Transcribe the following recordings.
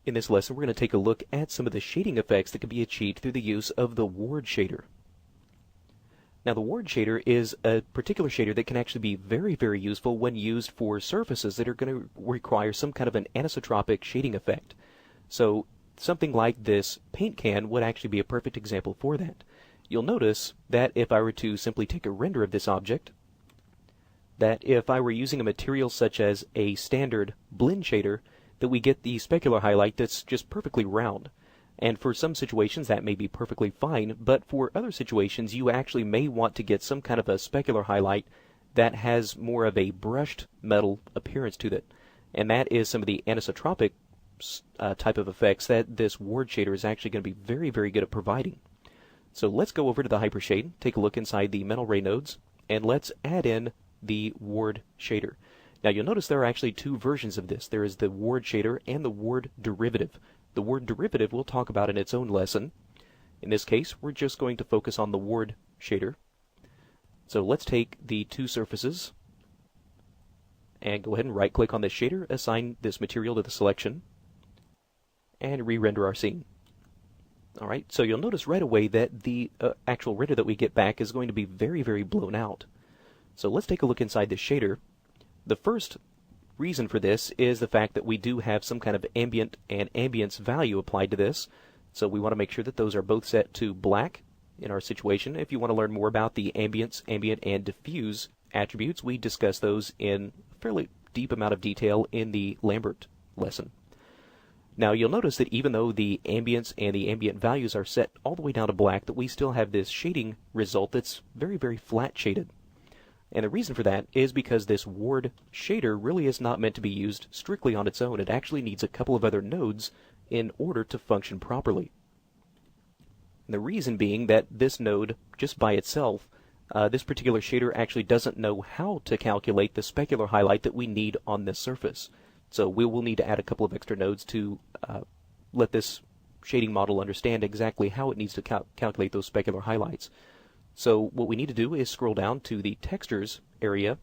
In this lesson, we're going to take a look at some of the shading effects that can be achieved through the use of the ward shader. Now, the ward shader is a particular shader that can actually be very, very useful when used for surfaces that are going to require some kind of an anisotropic shading effect. So, something like this paint can would actually be a perfect example for that. You'll notice that if I were to simply take a render of this object, that if I were using a material such as a standard blend shader, that we get the specular highlight that's just perfectly round. And for some situations that may be perfectly fine, but for other situations you actually may want to get some kind of a specular highlight that has more of a brushed metal appearance to it. And that is some of the anisotropic type of effects that this ward shader is actually going to be very, very good at providing. So let's go over to the hypershade, take a look inside the metal ray nodes, and let's add in the ward shader. Now you'll notice there are actually two versions of this. There is the ward shader and the ward derivative. The ward derivative we'll talk about in its own lesson. In this case, we're just going to focus on the ward shader. So let's take the two surfaces and go ahead and right click on this shader, assign this material to the selection, and re-render our scene. Alright, so you'll notice right away that the actual render that we get back is going to be very, very blown out. So let's take a look inside this shader. The first reason for this is the fact that we do have some kind of ambient and ambience value applied to this. So we want to make sure that those are both set to black in our situation. If you want to learn more about the ambience, ambient, and diffuse attributes, we discuss those in a fairly deep amount of detail in the Lambert lesson. Now you'll notice that even though the ambience and the ambient values are set all the way down to black, that we still have this shading result that's very, very flat shaded. And the reason for that is because this ward shader really is not meant to be used strictly on its own. It actually needs a couple of other nodes in order to function properly. And the reason being that this node, just by itself, this particular shader actually doesn't know how to calculate the specular highlight that we need on this surface. So we will need to add a couple of extra nodes to let this shading model understand exactly how it needs to calculate those specular highlights. So what we need to do is scroll down to the textures area,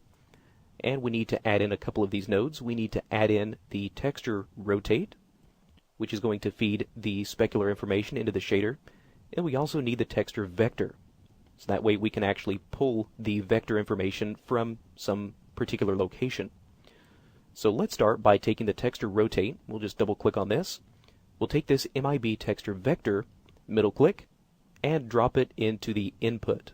and we need to add in a couple of these nodes. We need to add in the texture rotate, which is going to feed the specular information into the shader, and we also need the texture vector. So that way we can actually pull the vector information from some particular location. So let's start by taking the texture rotate. We'll just double click on this. We'll take this MIB texture vector, middle click, and drop it into the input.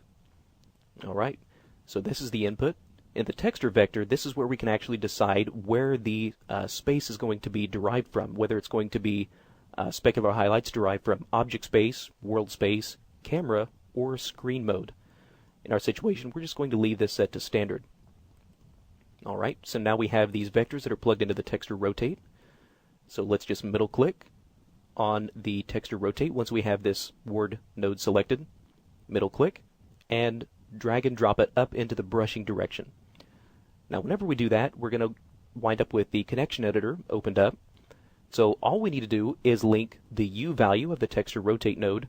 Alright, so this is the input. In the texture vector, this is where we can actually decide where the space is going to be derived from, whether it's going to be specular highlights derived from object space, world space, camera, or screen mode. In our situation, we're just going to leave this set to standard. Alright, so now we have these vectors that are plugged into the texture rotate. So let's just middle click on the texture rotate once we have this ward node selected, middle click, and drag and drop it up into the brushing direction. Now whenever we do that, we're going to wind up with the connection editor opened up. So all we need to do is link the U value of the texture rotate node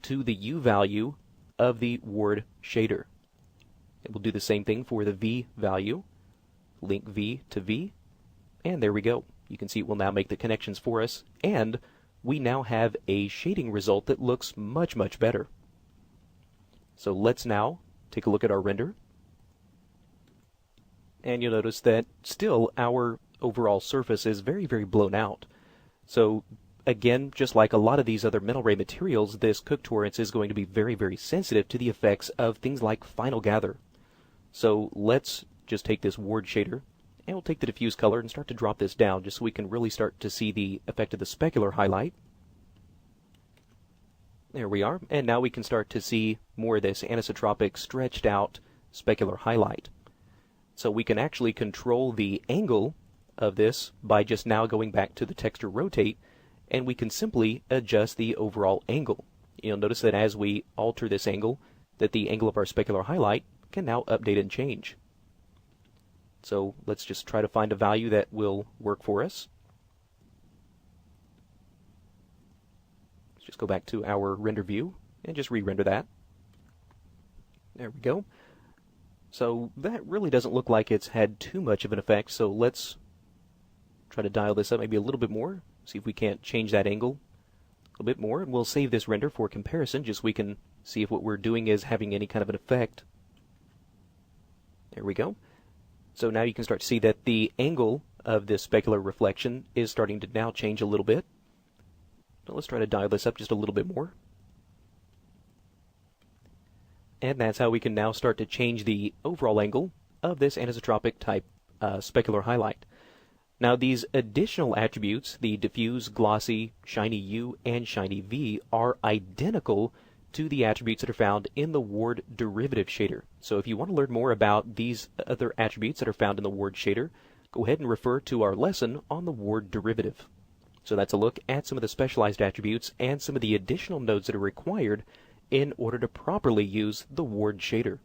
to the U value of the ward shader. And we'll do the same thing for the V value. Link V to V, and there we go. You can see it will now make the connections for us, and we now have a shading result that looks much, much better. So let's now take a look at our render. And you'll notice that still our overall surface is very, very blown out. So again, just like a lot of these other metal ray materials, this Cook Torrance is going to be very, very sensitive to the effects of things like final gather. So let's just take this ward shader, and we'll take the diffuse color and start to drop this down just so we can really start to see the effect of the specular highlight. There we are, and now we can start to see more of this anisotropic stretched out specular highlight. So we can actually control the angle of this by just now going back to the texture rotate, and we can simply adjust the overall angle. You'll notice that as we alter this angle, that the angle of our specular highlight can now update and change. So let's just try to find a value that will work for us. Let's just go back to our render view and just re-render that. There we go. So that really doesn't look like it's had too much of an effect, so let's Try to dial this up maybe a little bit more. See if we can't change that angle a little bit more. And we'll save this render for comparison, just so we can see if what we're doing is having any kind of an effect. There we go. So now you can start to see that the angle of this specular reflection is starting to now change a little bit. Now let's try to dial this up just a little bit more. And that's how we can now start to change the overall angle of this anisotropic type specular highlight. Now these additional attributes, the diffuse, glossy, shiny U, and shiny V, are identical to the attributes that are found in the Ward derivative shader. So if you want to learn more about these other attributes that are found in the Ward shader, go ahead and refer to our lesson on the Ward derivative. So that's a look at some of the specialized attributes and some of the additional nodes that are required in order to properly use the Ward shader.